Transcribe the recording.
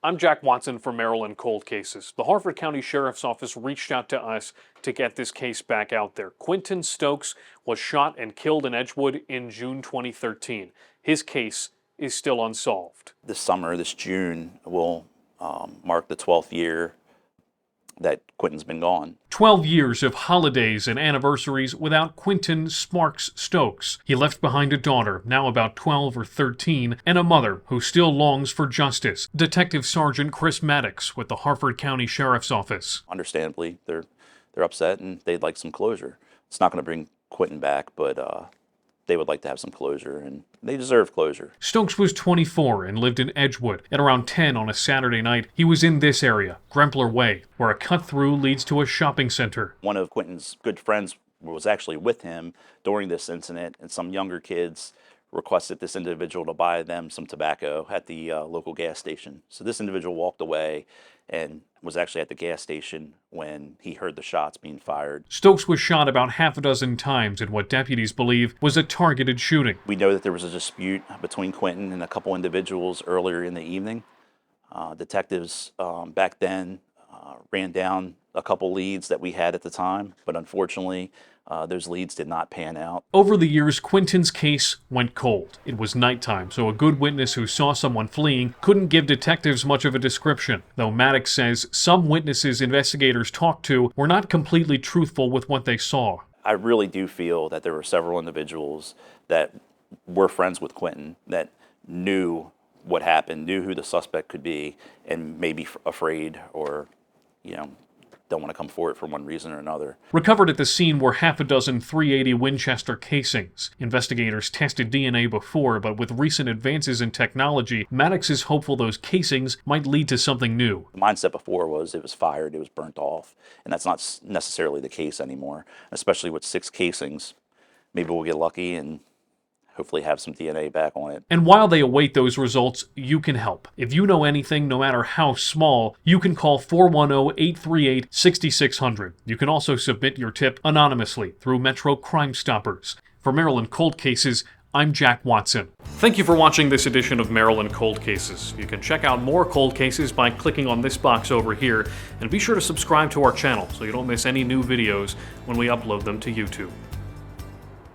I'm Jack Watson from Maryland Cold Cases. The Harford County Sheriff's Office reached out to us to get this case back out there. Quinton Stokes was shot and killed in Edgewood in June 2013. His case is still unsolved. This summer, this June, will mark the 12th year that Quinton's been gone. 12 years of holidays and anniversaries without Quinton Sparks Stokes. He left behind a daughter, now about 12 or 13, and a mother who still longs for justice. Detective Sergeant Chris Maddox with the Harford County Sheriff's Office. Understandably, they're upset and they'd like some closure. It's not going to bring Quinton back, but they would like to have some closure, and they deserve closure. Stokes was 24 and lived in Edgewood. At around 10 on a Saturday night, he was in this area, Grempler Way, where a cut-through leads to a shopping center. One of Quinton's good friends was actually with him during this incident, and some younger kids requested this individual to buy them some tobacco at the local gas station. So this individual walked away and was actually at the gas station when he heard the shots being fired. Stokes was shot about half a dozen times in what deputies believe was a targeted shooting. We know that there was a dispute between Quinton and a couple individuals earlier in the evening. Detectives back then ran down a couple leads that we had at the time, but unfortunately, those leads did not pan out. Over the years, Quinton's case went cold. It was nighttime, so a good witness who saw someone fleeing couldn't give detectives much of a description, though Maddox says some witnesses investigators talked to were not completely truthful with what they saw. I really do feel that there were several individuals that were friends with Quinton that knew what happened, knew who the suspect could be, and maybe afraid or, don't want to come forward for one reason or another. Recovered at the scene were half a dozen .380 Winchester casings. Investigators tested DNA before, but with recent advances in technology, Maddox is hopeful those casings might lead to something new. The mindset before was it was fired, it was burnt off, and that's not necessarily the case anymore, especially with 6 casings. Maybe we'll get lucky and hopefully have some DNA back on it. And while they await those results, you can help. If you know anything, no matter how small, you can call 410-838-6600. You can also submit your tip anonymously through Metro Crime Stoppers. For Maryland Cold Cases, I'm Jack Watson. Thank you for watching this edition of Maryland Cold Cases. You can check out more cold cases by clicking on this box over here, and be sure to subscribe to our channel so you don't miss any new videos when we upload them to YouTube.